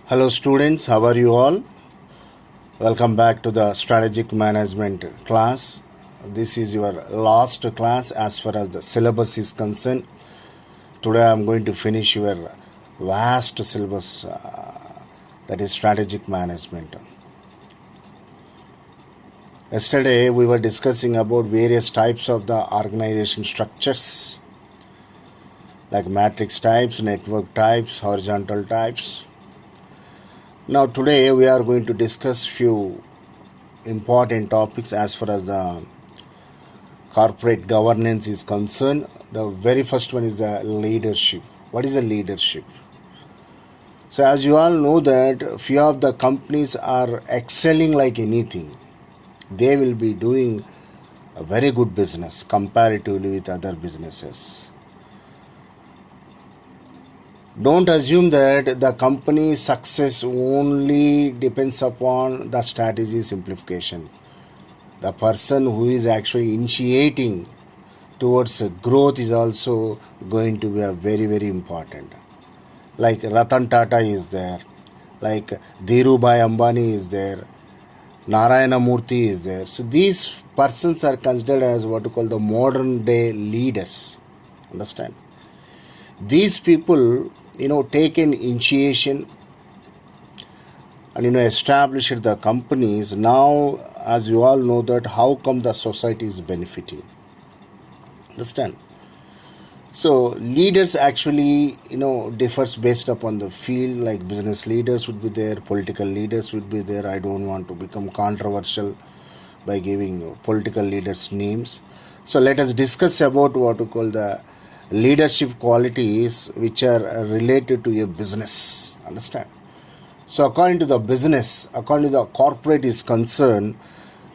Hello students, how are you all? Welcome back to the strategic management class. This is your last class as far as the syllabus is concerned. Today I am going to finish your vast syllabus that is strategic management. Yesterday we were discussing about various types of the organization structures like matrix types, network types, horizontal types. Now today we are going to discuss few important topics as far as the corporate governance is concerned. The very first one is the leadership. What is the leadership? So as you all know that few of the companies are excelling like anything. They will be doing a very good business comparatively with other businesses. Don't assume that the company's success only depends upon the strategy simplification. The person who is actually initiating towards growth is also going to be a very, very important. Like Ratan Tata is there, like Dhirubhai Ambani is there, Narayana Murthy is there. So these persons are considered as what you call the modern day leaders. Understand? These people, take an initiation and established the companies. Now, as you all know that how come the society is benefiting. Understand? So leaders actually differs based upon the field. Like business leaders would be there, political leaders would be there. I don't want to become controversial by giving political leaders names. So let us discuss about what we call the leadership qualities which are related to a business. Understand? So according to the business, according to the corporate is concerned,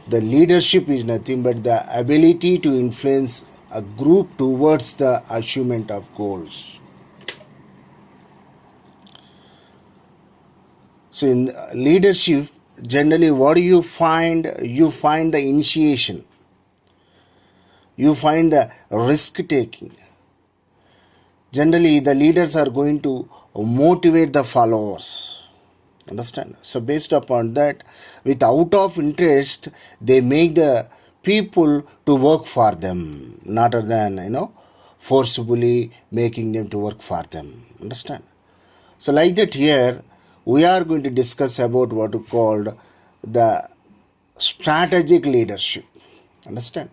the leadership is nothing but the ability to influence a group towards the achievement of goals. So in leadership, generally what do you find? You find the initiation. You find the risk taking. Generally, the leaders are going to motivate the followers. Understand? So based upon that, with out of interest, they make the people to work for them, rather than forcibly making them to work for them. Understand? So like that here, we are going to discuss about what we called the strategic leadership. Understand?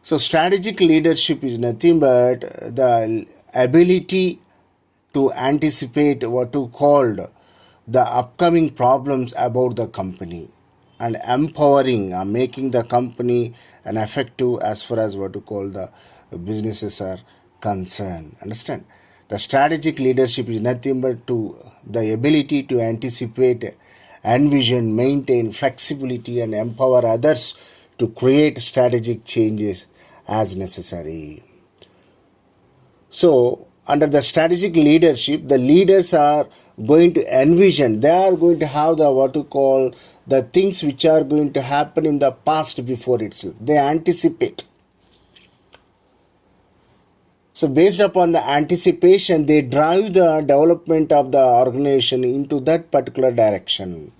So strategic leadership is nothing but the ability to anticipate what you called the upcoming problems about the company and empowering, making the company an effective as far as what you call the businesses are concerned. Understand? The strategic leadership is nothing but to the ability to anticipate, envision, maintain flexibility and empower others to create strategic changes as necessary. So under the strategic leadership, the leaders are going to envision, they are going to have the what you call the things which are going to happen in the past before itself. They anticipate. So based upon the anticipation, they drive the development of the organization into that particular direction.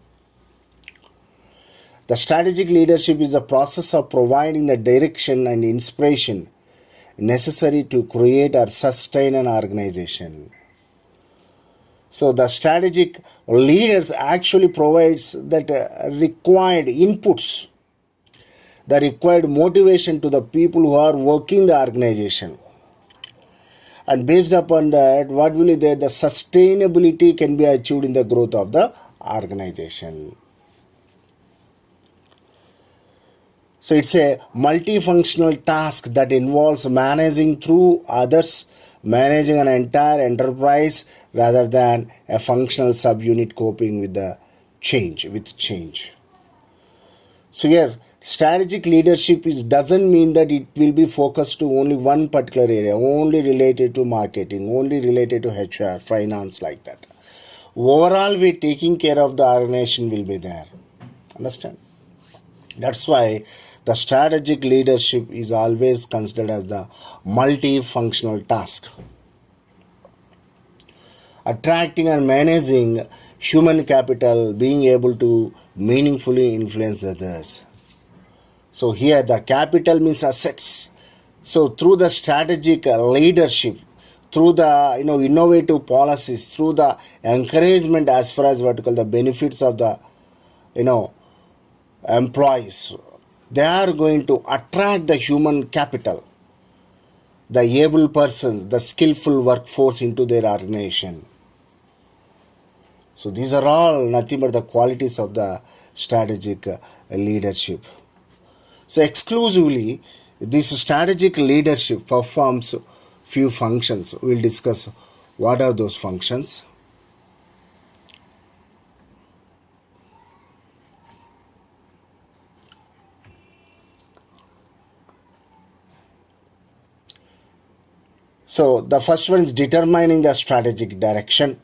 The strategic leadership is the process of providing the direction and inspiration necessary to create or sustain an organization. So the strategic leaders actually provides that required inputs, the required motivation to the people who are working the organization. And based upon that, what will be there? The sustainability can be achieved in the growth of the organization. So it's a multifunctional task that involves managing through others, managing an entire enterprise rather than a functional subunit coping with the change. So here, strategic leadership doesn't mean that it will be focused to only one particular area, only related to marketing, only related to HR, finance, like that. Overall, we taking care of the organization will be there. Understand? That's why the strategic leadership is always considered as the multifunctional task. attracting and managing human capital, being able to meaningfully influence others. So here the capital means assets. So through the strategic leadership, through the innovative policies, through the encouragement as far as what you call the benefits of the you know employees, they are going to attract the human capital, the able persons, the skillful workforce into their organization. So these are all nothing but the qualities of the strategic leadership. So exclusively, this strategic leadership performs few functions. We'll discuss what are those functions. So the first one is determining the strategic direction.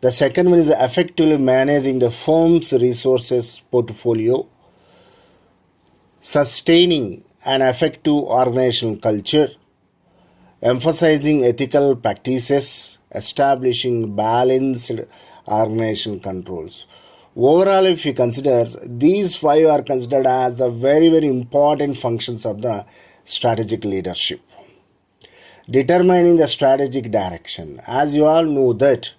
The second one is effectively managing the firm's resources portfolio, sustaining an effective organizational culture, emphasizing ethical practices, establishing balanced organizational controls. Overall, if you consider, these five are considered as the very, very important functions of the strategic leadership. Determining the strategic direction. As you all know that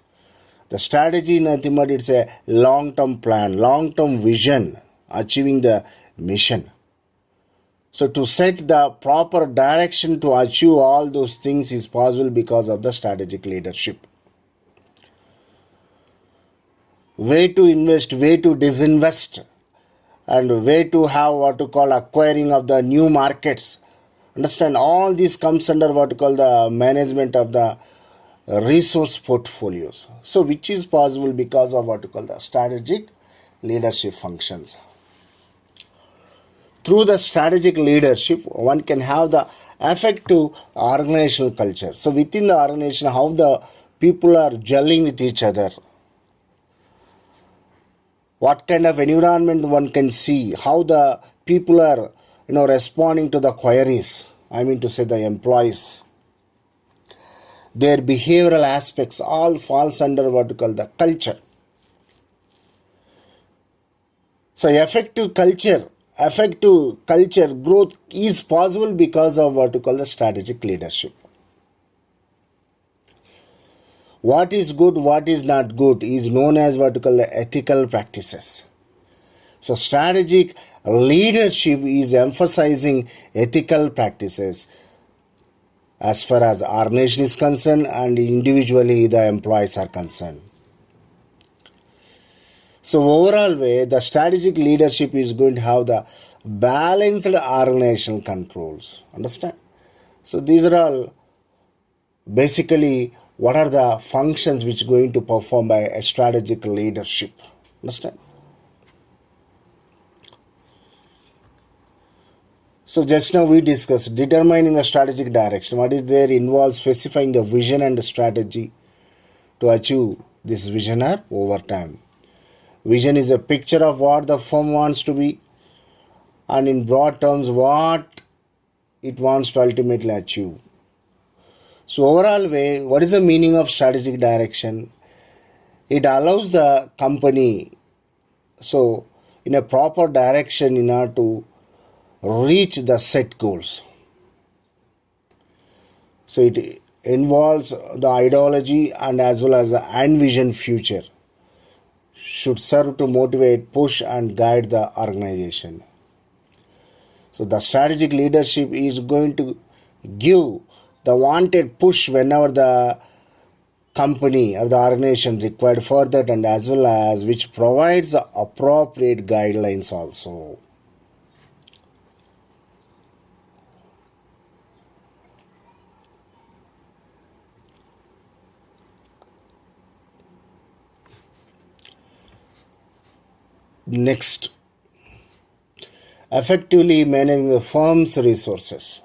the strategy in nothing but it's a long-term plan, long-term vision, achieving the mission. So to set the proper direction to achieve all those things is possible because of the strategic leadership. Way to invest, way to disinvest, and way to have what to call acquiring of the new markets. Understand, all this comes under what to call the management of the resource portfolios. So which is possible because of what to call the strategic leadership functions. Through the strategic leadership, one can have the effective organizational culture. So within the organization, how the people are gelling with each other, what kind of environment one can see, how the people are responding to the queries, I mean to say the employees, their behavioral aspects all falls under what we call the culture. So effective culture growth is possible because of what we call the strategic leadership. What is good, what is not good is known as what we call the ethical practices. So strategic leadership is emphasizing ethical practices as far as our nation is concerned and individually the employees are concerned. So overall way, the strategic leadership is going to have the balanced organizational controls. Understand? So these are all basically what are the functions which are going to perform by a strategic leadership. Understand? So just now we discussed determining the strategic direction. What is there involves specifying the vision and the strategy to achieve this vision over time. Vision is a picture of what the firm wants to be, and in broad terms what it wants to ultimately achieve. So overall way, what is the meaning of strategic direction? It allows the company so in a proper direction in order to reach the set goals. So it involves the ideology and as well as the envisioned future should serve to motivate, push and guide the organization. So the strategic leadership is going to give the wanted push whenever the company or the organization required for that, and as well as which provides the appropriate guidelines also. Next, effectively managing the firm's resources.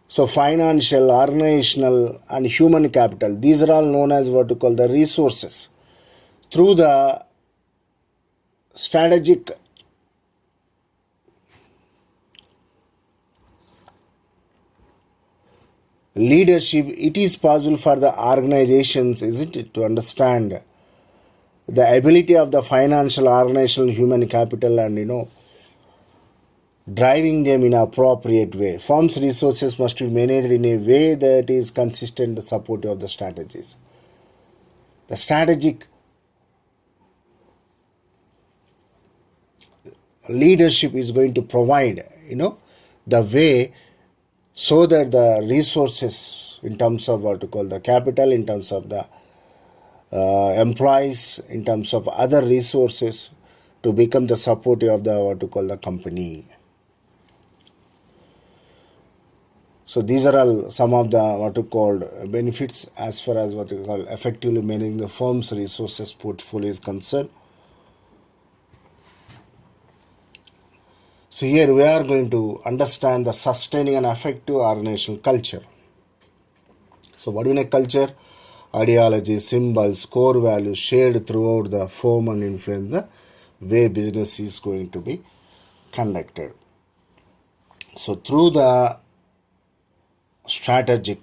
So financial, organizational and human capital, these are all known as what we call the resources. Through the strategic leadership, it is possible for the organizations, isn't it, to understand the ability of the financial, organizational, human capital, and driving them in an appropriate way. Firms' resources must be managed in a way that is consistent and supportive of the strategies. The strategic leadership is going to provide, the way, so that the resources in terms of what to call the capital, in terms of the employees, in terms of other resources, to become the supportive of the what to call the company. So these are all some of the what to call benefits as far as what we call effectively managing the firm's resources portfolio is concerned. So here we are going to understand the sustaining and effective organizational culture. So what do you mean culture? Ideology, symbols, core values shared throughout the firm and influence the way business is going to be conducted. So through the strategic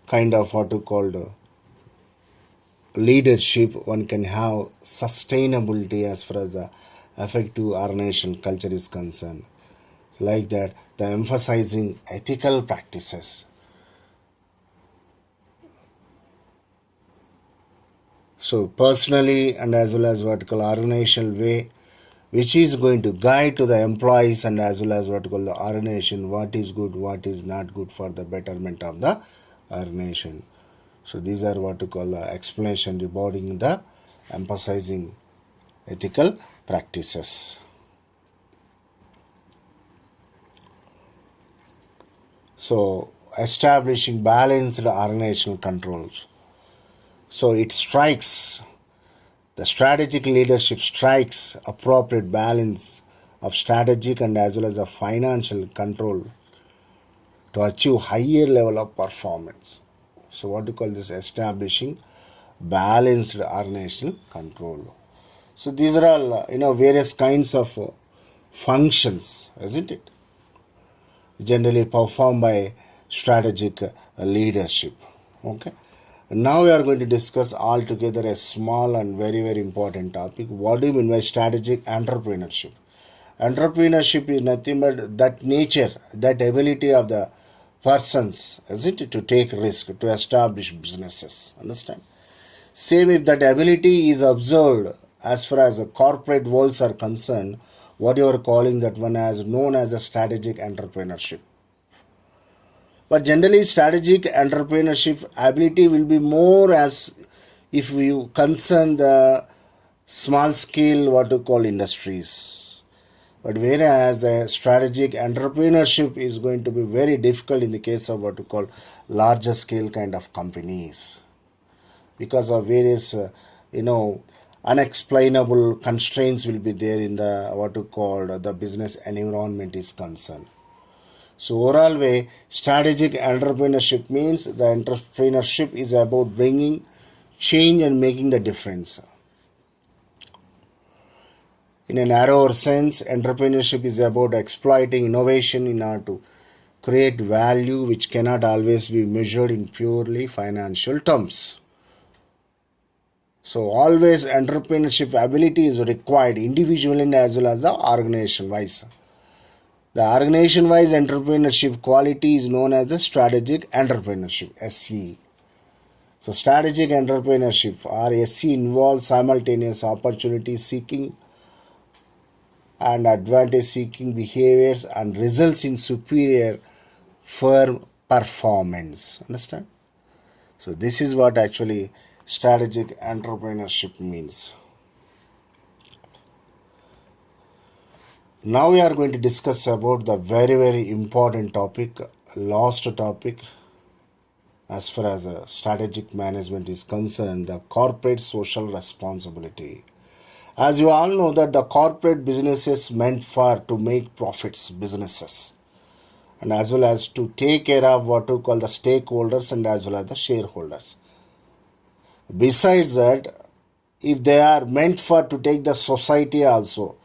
kind of what you called leadership, one can have sustainability as far as the effective organizational culture is concerned. Like that, the emphasizing ethical practices. So personally and as well as what you call organizational way, which is going to guide to the employees and as well as what you call the organization, what is good, what is not good for the betterment of the organization. So these are what you call the explanation regarding the emphasizing ethical practices. So establishing balanced organizational controls. So it strikes, the strategic leadership strikes appropriate balance of strategic and as well as a financial control to achieve higher level of performance. So what do you call this? Establishing balanced organizational control. So these are all various kinds of functions, isn't it? Generally performed by strategic leadership. Okay. Now we are going to discuss altogether a small and very very important topic. What do you mean by strategic entrepreneurship? Entrepreneurship is nothing but that nature, that ability of the persons, isn't it, to take risk, to establish businesses. Understand? Same if that ability is observed as far as the corporate worlds are concerned, what you are calling that one as known as a strategic entrepreneurship. But generally strategic entrepreneurship ability will be more as if you concern the small scale what you call industries. But whereas the strategic entrepreneurship is going to be very difficult in the case of what you call larger scale kind of companies, because of various unexplainable constraints will be there in the what you call the business environment is concerned. So overall way, strategic entrepreneurship means the entrepreneurship is about bringing change and making the difference. In a narrower sense, entrepreneurship is about exploiting innovation in order to create value which cannot always be measured in purely financial terms. So always entrepreneurship ability is required individually as well as the organization wise. The organization wise entrepreneurship quality is known as the strategic entrepreneurship, SE. So strategic entrepreneurship or SE involves simultaneous opportunity seeking and advantage seeking behaviors and results in superior firm performance. Understand? So this is what actually strategic entrepreneurship means. Now we are going to discuss about the very very important topic, last topic as far as strategic management is concerned, the corporate social responsibility. As you all know that the corporate businesses meant for to make profits businesses and as well as to take care of what we call the stakeholders and as well as the shareholders. Besides that, if they are meant for to take the society also,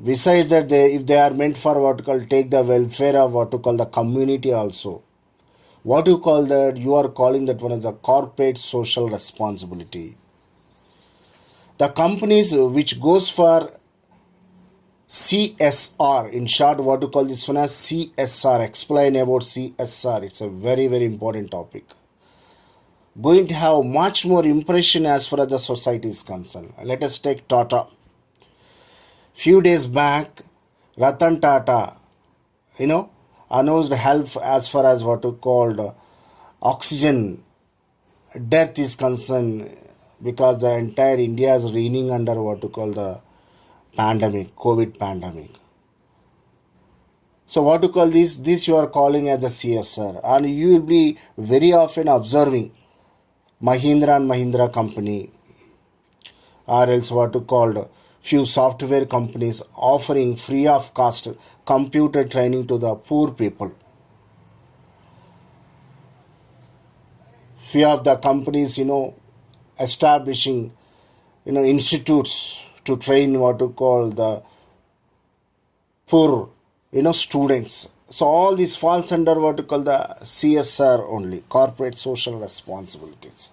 Besides that, if they are meant for what you call take the welfare of what you call the community also. What you call that? You are calling that one as a corporate social responsibility. The companies which goes for CSR, in short, what you call this one as CSR. Explain about CSR. It's a very, very important topic. Going to have much more impression as far as the society is concerned. Let us take Tata. Few days back, Ratan Tata, announced help as far as what you called oxygen death is concerned, because the entire India is reeling under what you call the pandemic, COVID pandemic. So what you call this you are calling as the CSR, and you will be very often observing Mahindra and Mahindra company, or else what you called few software companies offering free of cost computer training to the poor people. Few of the companies, establishing, institutes to train what you call the poor, students. So all this falls under what you call the CSR only, corporate social responsibilities.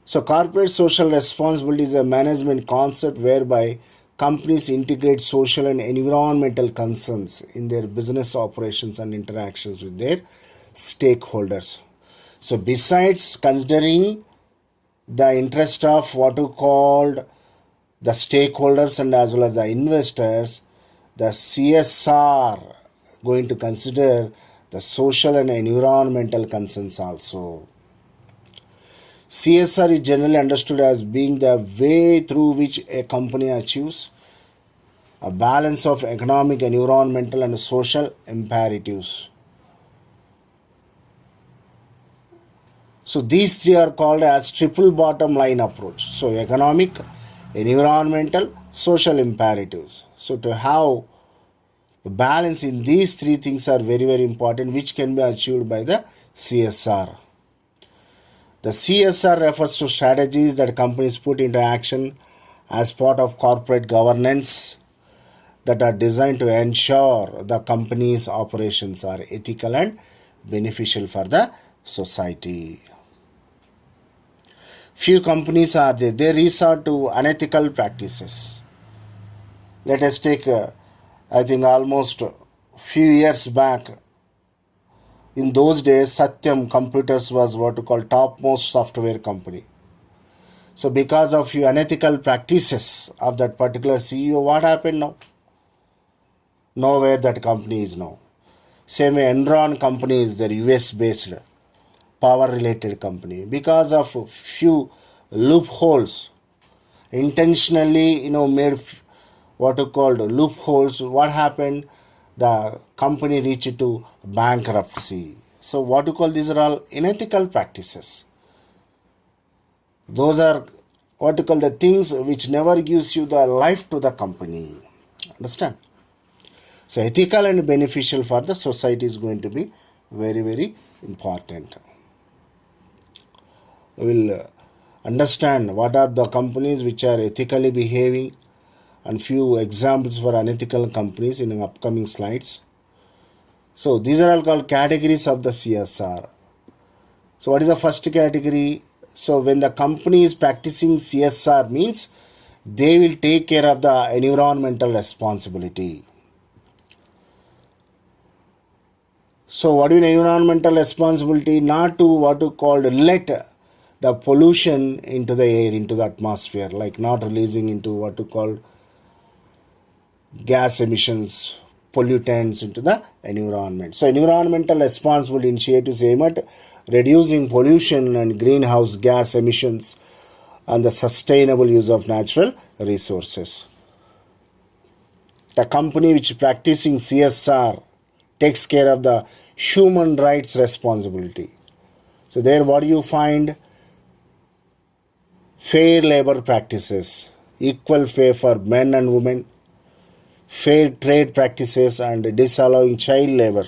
So corporate social responsibility is a management concept whereby companies integrate social and environmental concerns in their business operations and interactions with their stakeholders. So besides considering the interest of what you called the stakeholders and as well as the investors, the CSR going to consider the social and environmental concerns also. CSR is generally understood as being the way through which a company achieves a balance of economic, environmental, and social imperatives. So these three are called as triple bottom line approach. So economic, environmental, social imperatives. So to have the balance in these three things are very, very important, which can be achieved by the CSR. The CSR refers to strategies that companies put into action as part of corporate governance that are designed to ensure the company's operations are ethical and beneficial for the society. Few companies are there, they resort to unethical practices. Let us take, I think almost few years back, in those days, Satyam Computers was what we call topmost software company. So because of few unethical practices of that particular CEO, what happened now? Nowhere that company is now. Same way Enron company is their US based power related company. Because of few loopholes, intentionally made what you called loopholes, what happened? The company reached to bankruptcy. So what you call these are all unethical practices. Those are what you call the things which never gives you the life to the company. Understand? So ethical and beneficial for the society is going to be very, very important. We will understand what are the companies which are ethically behaving and few examples for unethical companies in upcoming slides. So these are all called categories of the CSR. So what is the first category? So when the company is practicing CSR means they will take care of the environmental responsibility. So what is environmental responsibility? Not to what you call let the pollution into the air, into the atmosphere, like not releasing into what you call gas emissions, pollutants into the environment. So environmental responsible initiatives aim at reducing pollution and greenhouse gas emissions and the sustainable use of natural resources. The company which is practicing CSR takes care of the human rights responsibility. So there what do you find? Fair labor practices, equal pay for men and women, fair trade practices, and disallowing child labor.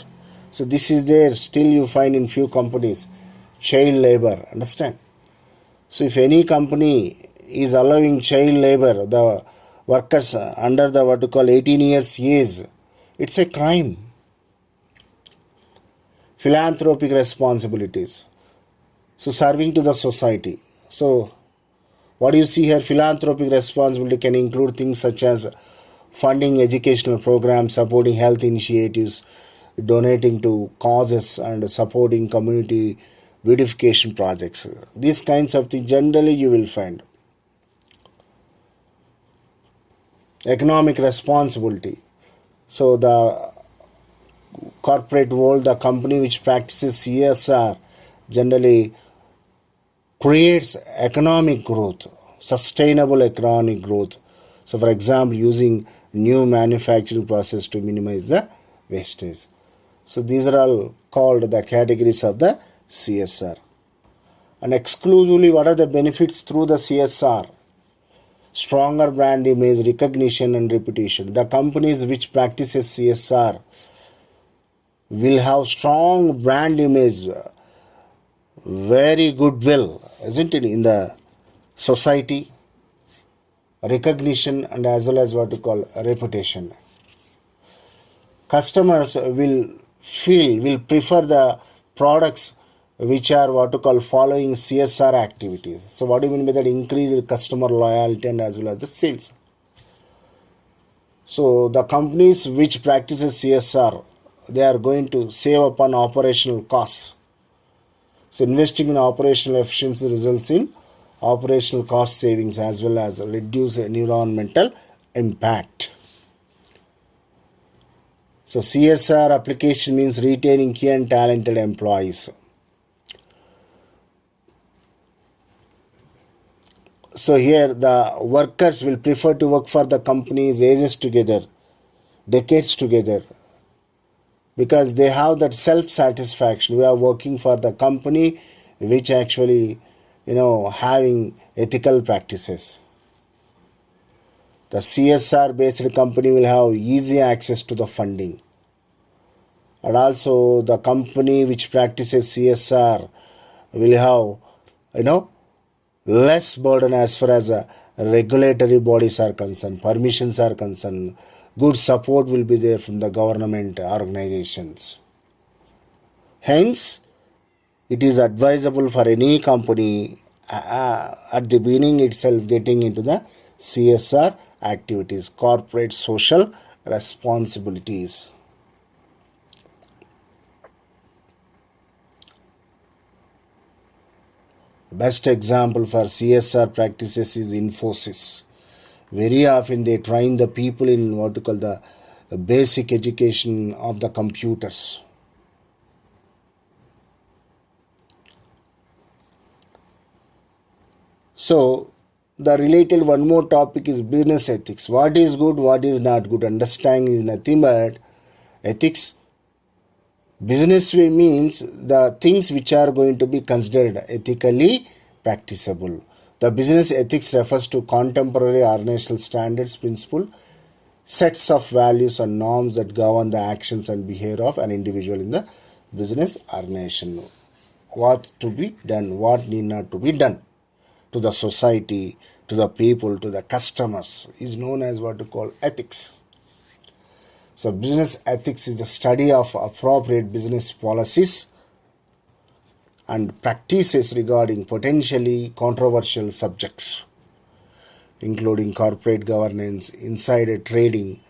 So this is there, still you find in few companies child labor. Understand? So if any company is allowing child labor, the workers under the what you call 18 years age, it's a crime. Philanthropic responsibilities, so serving to the society. So what do you see here? Philanthropic responsibility can include things such as funding educational programs, supporting health initiatives, donating to causes, and supporting community beautification projects. These kinds of things generally you will find. Economic responsibility. So the corporate world, the company which practices CSR generally creates economic growth, sustainable economic growth. So for example, using new manufacturing process to minimize the wastage. So these are all called the categories of the CSR. And exclusively, what are the benefits through the CSR? Stronger brand image, recognition and reputation. The companies which practices CSR will have strong brand image, very goodwill, isn't it, in the society, recognition, and as well as what you call reputation. Customers will prefer the products which are what you call following CSR activities. So what do you mean by that? Increased customer loyalty and as well as the sales. So the companies which practices CSR, they are going to save upon operational costs. So investing in operational efficiency results in operational cost savings as well as reduce environmental impact. So CSR application means retaining key and talented employees. So here the workers will prefer to work for the companies ages together, decades together, because they have that self-satisfaction. We are working for the company which actually, having ethical practices. The CSR based company will have easy access to the funding. And also the company which practices CSR will have, less burden as far as regulatory bodies are concerned, permissions are concerned. Good support will be there from the government organizations. Hence, it is advisable for any company at the beginning itself getting into the CSR activities, corporate social responsibilities. Best example for CSR practices is Infosys. Very often they train the people in what you call the basic education of the computers. So the related one more topic is business ethics. What is good, what is not good. Understanding is nothing but ethics. Business way means the things which are going to be considered ethically practicable. The business ethics refers to contemporary organizational standards, principle, sets of values and norms that govern the actions and behavior of an individual in the business organization. What to be done, what need not to be done to the society, to the people, to the customers is known as what we call ethics. So business ethics is the study of appropriate business policies and practices regarding potentially controversial subjects, including corporate governance, insider trading,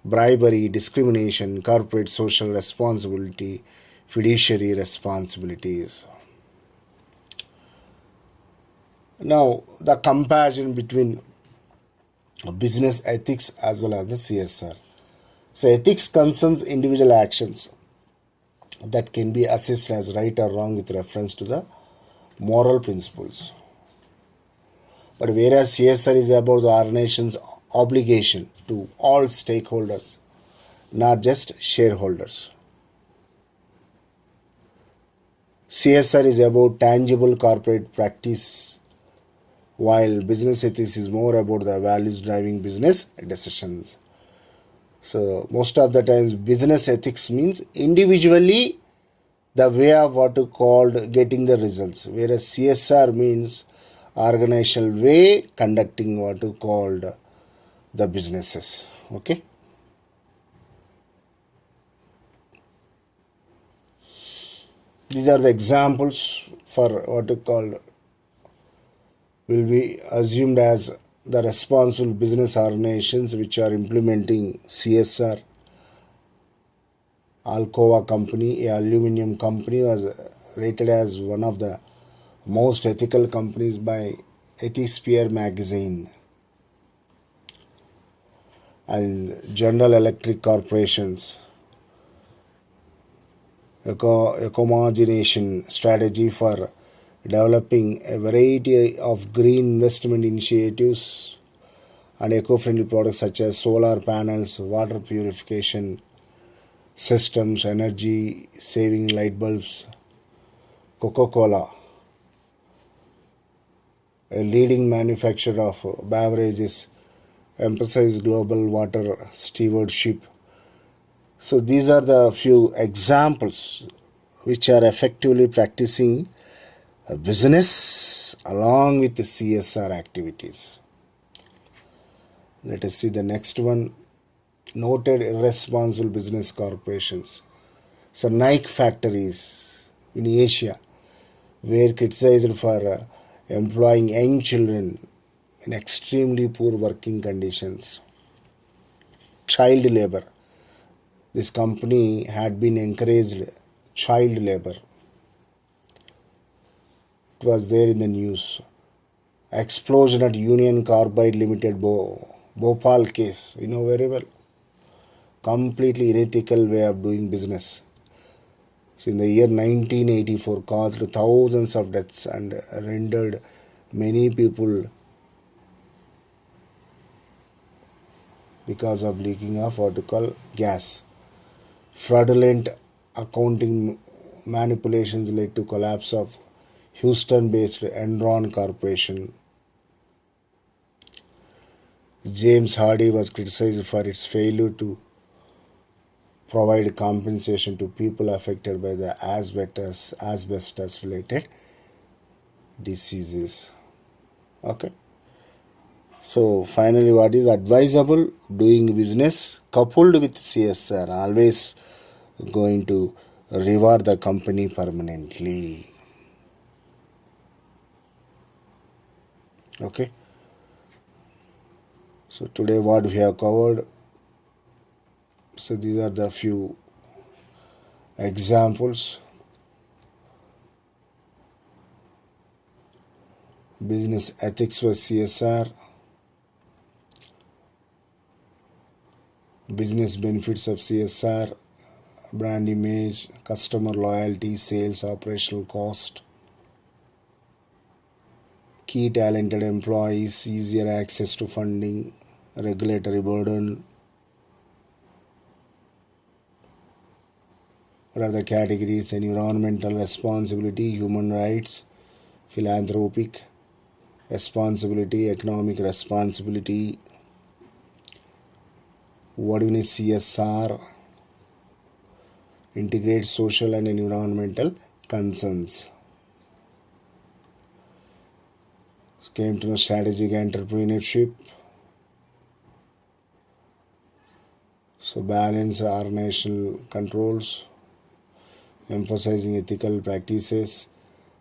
bribery, discrimination, corporate social responsibility, fiduciary responsibilities. Now, the comparison between business ethics as well as the CSR. So ethics concerns individual actions that can be assessed as right or wrong with reference to the moral principles. But whereas CSR is about the organization's obligation to all stakeholders, not just shareholders. CSR is about tangible corporate practice, while business ethics is more about the values driving business decisions. So most of the times business ethics means individually the way of what you called getting the results, whereas CSR means organizational way conducting what you called the businesses. Okay. These are the examples for what you call will be assumed as the responsible business organizations which are implementing CSR. Alcoa company, a aluminium company, was rated as one of the most ethical companies by Ethisphere magazine. And General Electric Corporation's ecomogenation strategy for developing a variety of green investment initiatives and eco-friendly products such as solar panels, water purification systems, energy saving light bulbs. Coca-Cola, a leading manufacturer of beverages, emphasize global water stewardship. So these are the few examples which are effectively practicing a business along with the CSR activities. Let us see the next one. Noted irresponsible business corporations. So Nike factories in Asia were criticized for employing young children in extremely poor working conditions. Child labor. This company had been encouraged child labor. It was there in the news. Explosion at Union Carbide Limited Bhopal case. You know very well. Completely unethical way of doing business. So in the year 1984 caused thousands of deaths and rendered many people because of leaking of what you call gas. Fraudulent accounting manipulations led to collapse of Houston-based Enron Corporation. James Hardy was criticized for its failure to provide compensation to people affected by the asbestos related diseases. Okay. So finally, what is advisable? Doing business coupled with CSR always going to reward the company permanently. Okay. So today what we have covered. So these are the few examples. Business ethics for CSR. Business benefits of CSR, brand image, customer loyalty, sales, operational cost, key talented employees, easier access to funding, regulatory burden. What are the categories? Environmental responsibility, human rights, philanthropic responsibility, economic responsibility. What do you need? CSR, integrate social and environmental concerns. Came to know strategic entrepreneurship. So balance organizational controls, emphasizing ethical practices,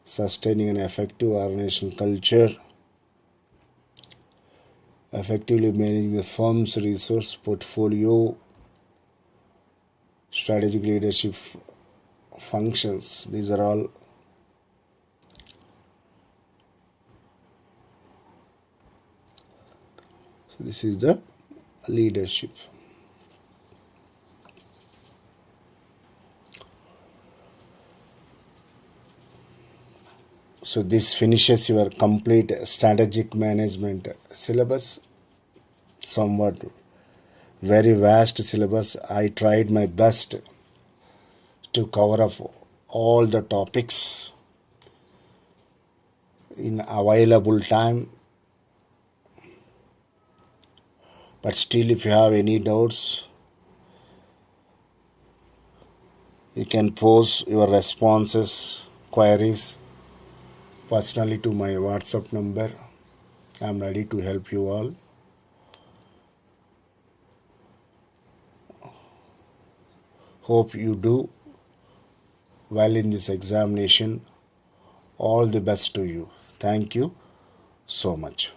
sustaining an effective organizational culture, effectively managing the firm's resource portfolio, strategic leadership functions. These are all so this is the leadership. So this finishes your complete strategic management syllabus. Somewhat very vast syllabus. I tried my best to cover up all the topics in available time. But still, if you have any doubts, you can pose your responses, queries personally to my WhatsApp number. I'm ready to help you all. Hope you do well in this examination. All the best to you. Thank you so much.